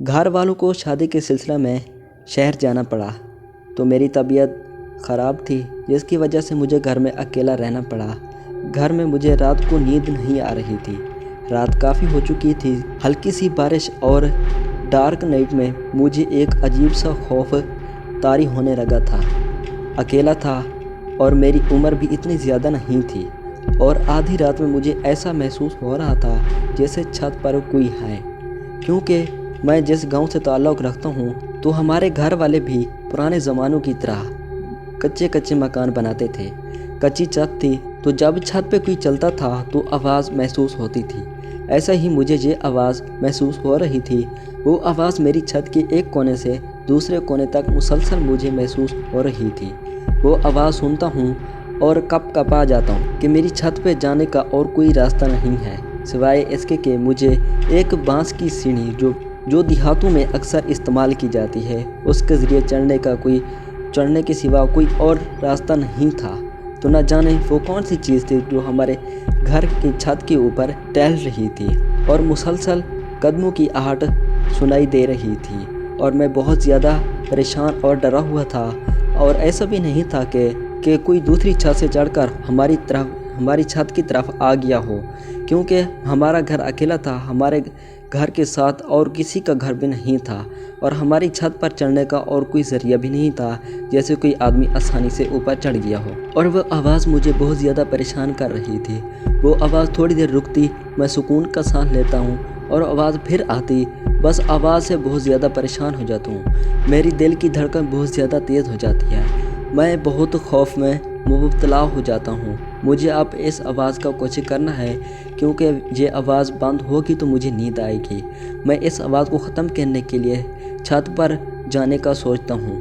گھر والوں کو شادی کے سلسلہ میں شہر جانا پڑا تو میری طبیعت خراب تھی، جس کی وجہ سے مجھے گھر میں اکیلا رہنا پڑا۔ گھر میں مجھے رات کو نیند نہیں آ رہی تھی، رات کافی ہو چکی تھی۔ ہلکی سی بارش اور ڈارک نائٹ میں مجھے ایک عجیب سا خوف طاری ہونے لگا تھا۔ اکیلا تھا اور میری عمر بھی اتنی زیادہ نہیں تھی، اور آدھی رات میں مجھے ایسا محسوس ہو رہا تھا جیسے چھت پر کوئی ہے، کیونکہ میں جس گاؤں سے تعلق رکھتا ہوں تو ہمارے گھر والے بھی پرانے زمانوں کی طرح کچے مکان بناتے تھے۔ کچی چھت تھی تو جب چھت پہ کوئی چلتا تھا تو آواز محسوس ہوتی تھی۔ ایسا ہی مجھے یہ آواز محسوس ہو رہی تھی۔ وہ آواز میری چھت کے ایک کونے سے دوسرے کونے تک مسلسل مجھے محسوس ہو رہی تھی۔ وہ آواز سنتا ہوں اور کپا جاتا ہوں کہ میری چھت پہ جانے کا اور کوئی راستہ نہیں ہے سوائے اس کے کہ مجھے ایک بانس کی سیڑھی جو دیہاتوں میں اکثر استعمال کی جاتی ہے، اس کے ذریعے چڑھنے کے سوا کوئی اور راستہ نہیں تھا۔ تو نہ جانے وہ کون سی چیز تھی جو ہمارے گھر کی چھت کے اوپر ٹہل رہی تھی اور مسلسل قدموں کی آہٹ سنائی دے رہی تھی، اور میں بہت زیادہ پریشان اور ڈرا ہوا تھا۔ اور ایسا بھی نہیں تھا کہ کوئی دوسری چھت سے چڑھ کر ہماری چھت کی طرف آ گیا ہو، کیونکہ ہمارا گھر اکیلا تھا۔ ہمارے گھر کے ساتھ اور کسی کا گھر بھی نہیں تھا، اور ہماری چھت پر چڑھنے کا اور کوئی ذریعہ بھی نہیں تھا جیسے کوئی آدمی آسانی سے اوپر چڑھ گیا ہو۔ اور وہ آواز مجھے بہت زیادہ پریشان کر رہی تھی۔ وہ آواز تھوڑی دیر رکتی، میں سکون کا سانس لیتا ہوں، اور آواز پھر آتی۔ بس آواز سے بہت زیادہ پریشان ہو جاتا ہوں۔ میری دل کی دھڑکن بہت زیادہ تیز ہو جاتی ہے۔ میں بہت خوف میں مبتلا ہو جاتا ہوں۔ مجھے اب اس آواز کا کچھ کرنا ہے، کیونکہ یہ آواز بند ہوگی تو مجھے نیند آئے گی۔ میں اس آواز کو ختم کرنے کے لیے چھت پر جانے کا سوچتا ہوں،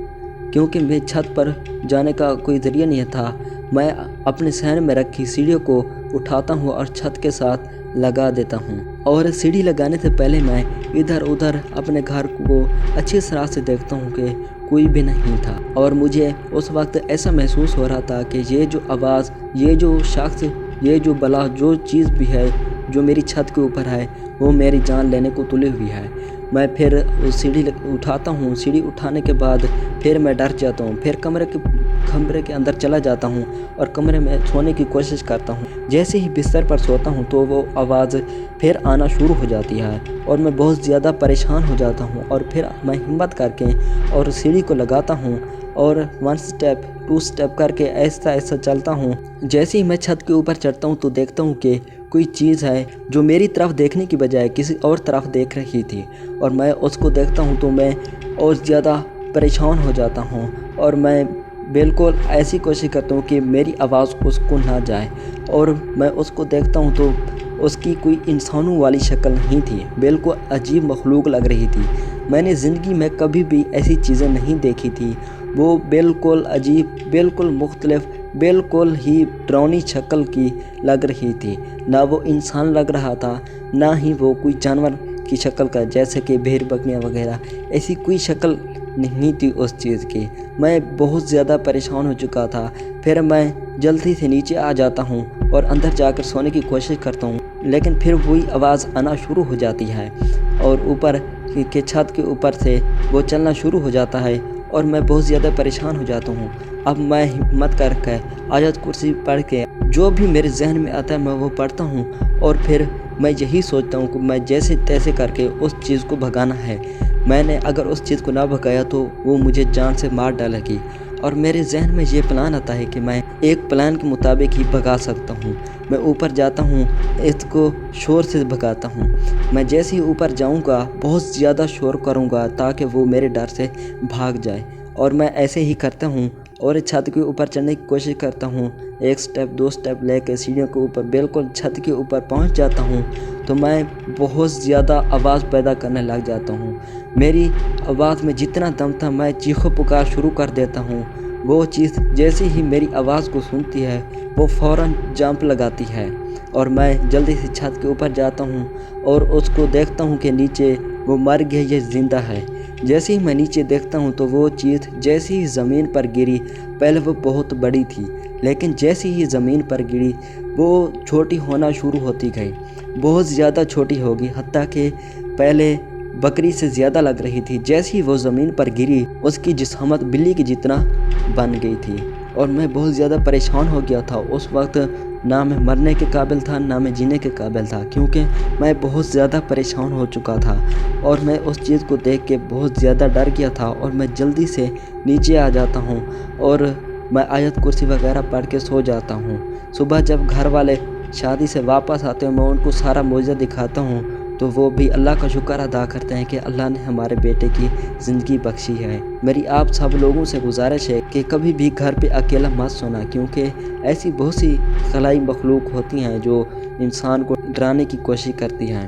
کیونکہ میں چھت پر جانے کا کوئی ذریعہ نہیں تھا۔ میں اپنے صحن میں رکھی سیڑھیوں کو اٹھاتا ہوں اور چھت کے ساتھ لگا دیتا ہوں، اور سیڑھی لگانے سے پہلے میں ادھر ادھر اپنے گھر کو اچھی طرح سے دیکھتا ہوں کہ کوئی بھی نہیں تھا۔ اور مجھے اس وقت ایسا محسوس ہو رہا تھا کہ یہ جو آواز، یہ جو شخص، یہ جو بلا، جو چیز بھی ہے جو میری چھت کے اوپر ہے، وہ میری جان لینے کو تلی ہوئی ہے۔ میں پھر سیڑھی اٹھاتا ہوں۔ سیڑھی اٹھانے کے بعد پھر میں ڈر جاتا ہوں۔ پھر کمرے کے اندر چلا جاتا ہوں اور کمرے میں سونے کی کوشش کرتا ہوں۔ جیسے ہی بستر پر سوتا ہوں تو وہ آواز پھر آنا شروع ہو جاتی ہے، اور میں بہت زیادہ پریشان ہو جاتا ہوں۔ اور پھر میں ہمت کر کے اور سیڑھی کو لگاتا ہوں، اور 1 سٹیپ 2 سٹیپ کر کے ایسا چلتا ہوں۔ جیسے ہی میں چھت کے اوپر چڑھتا ہوں تو دیکھتا ہوں کہ کوئی چیز ہے جو میری طرف دیکھنے کی بجائے کسی اور طرف دیکھ رہی تھی، اور میں اس کو دیکھتا ہوں تو میں اور زیادہ پریشان ہو جاتا ہوں، اور میں بالکل ایسی کوشش کرتا ہوں کہ میری آواز اس کو نہ جائے۔ اور میں اس کو دیکھتا ہوں تو اس کی کوئی انسانوں والی شکل نہیں تھی، بالکل عجیب مخلوق لگ رہی تھی۔ میں نے زندگی میں کبھی بھی ایسی چیزیں نہیں دیکھی تھی۔ وہ بالکل عجیب، بالکل مختلف، بالکل ہی ڈراؤنی شکل کی لگ رہی تھی۔ نہ وہ انسان لگ رہا تھا، نہ ہی وہ کوئی جانور کی شکل کا، جیسے کہ بھیڑ بکریاں وغیرہ، ایسی کوئی شکل نہیں تھی اس چیز کی۔ میں بہت زیادہ پریشان ہو چکا تھا۔ پھر میں جلدی سے نیچے آ جاتا ہوں اور اندر جا کر سونے کی کوشش کرتا ہوں، لیکن پھر وہی آواز آنا شروع ہو جاتی ہے، اور اوپر کے چھت کے اوپر سے وہ چلنا شروع ہو جاتا ہے، اور میں بہت زیادہ پریشان ہو جاتا ہوں۔ اب میں ہمت کر کے آیت کرسی پڑھ کے جو بھی میرے ذہن میں آتا ہے میں وہ پڑھتا ہوں، اور پھر میں یہی سوچتا ہوں کہ میں جیسے تیسے کر کے اس چیز کو بھگانا ہے۔ میں نے اگر اس چیز کو نہ بھگایا تو وہ مجھے جان سے مار ڈالے گی، اور میرے ذہن میں یہ پلان آتا ہے کہ میں ایک پلان کے مطابق ہی بھگا سکتا ہوں۔ میں اوپر جاتا ہوں، اس کو شور سے بھگاتا ہوں۔ میں جیسے ہی اوپر جاؤں گا بہت زیادہ شور کروں گا تاکہ وہ میرے ڈر سے بھاگ جائے، اور میں ایسے ہی کرتا ہوں، اور چھت کے اوپر چڑھنے کی کوشش کرتا ہوں۔ 1 سٹیپ 2 سٹیپ لے کے سیڑھیوں کے اوپر بالکل چھت کے اوپر پہنچ جاتا ہوں تو میں بہت زیادہ آواز پیدا کرنے لگ جاتا ہوں۔ میری آواز میں جتنا دم تھا میں چیخو پکار شروع کر دیتا ہوں۔ وہ چیز جیسے ہی میری آواز کو سنتی ہے وہ فوراً جمپ لگاتی ہے، اور میں جلدی سے چھت کے اوپر جاتا ہوں اور اس کو دیکھتا ہوں کہ نیچے وہ مر گیا یا زندہ ہے۔ جیسے ہی میں نیچے دیکھتا ہوں تو وہ چیز جیسے ہی زمین پر گری، پہلے وہ بہت بڑی تھی، لیکن جیسے ہی زمین پر گری وہ چھوٹی ہونا شروع ہوتی گئی، بہت زیادہ چھوٹی ہوگی، حتیٰ کہ پہلے بکری سے زیادہ لگ رہی تھی۔ جیسے ہی وہ زمین پر گری اس کی جسامت بلی کی جتنا بن گئی تھی اور میں بہت زیادہ پریشان ہو گیا تھا۔ اس وقت نہ میں مرنے کے قابل تھا نہ میں جینے کے قابل تھا، کیونکہ میں بہت زیادہ پریشان ہو چکا تھا اور میں اس چیز کو دیکھ کے بہت زیادہ ڈر گیا تھا اور میں جلدی سے نیچے آ جاتا ہوں اور میں آیت کرسی وغیرہ پڑھ کے سو جاتا ہوں۔ صبح جب گھر والے شادی سے واپس آتے ہیں میں ان کو سارا معجزہ دکھاتا ہوں تو وہ بھی اللہ کا شکر ادا کرتے ہیں کہ اللہ نے ہمارے بیٹے کی زندگی بخشی ہے۔ میری آپ سب لوگوں سے گزارش ہے کہ کبھی بھی گھر پہ اکیلا مت سونا، کیونکہ ایسی بہت سی خلائی مخلوق ہوتی ہیں جو انسان کو ڈرانے کی کوشش کرتی ہیں۔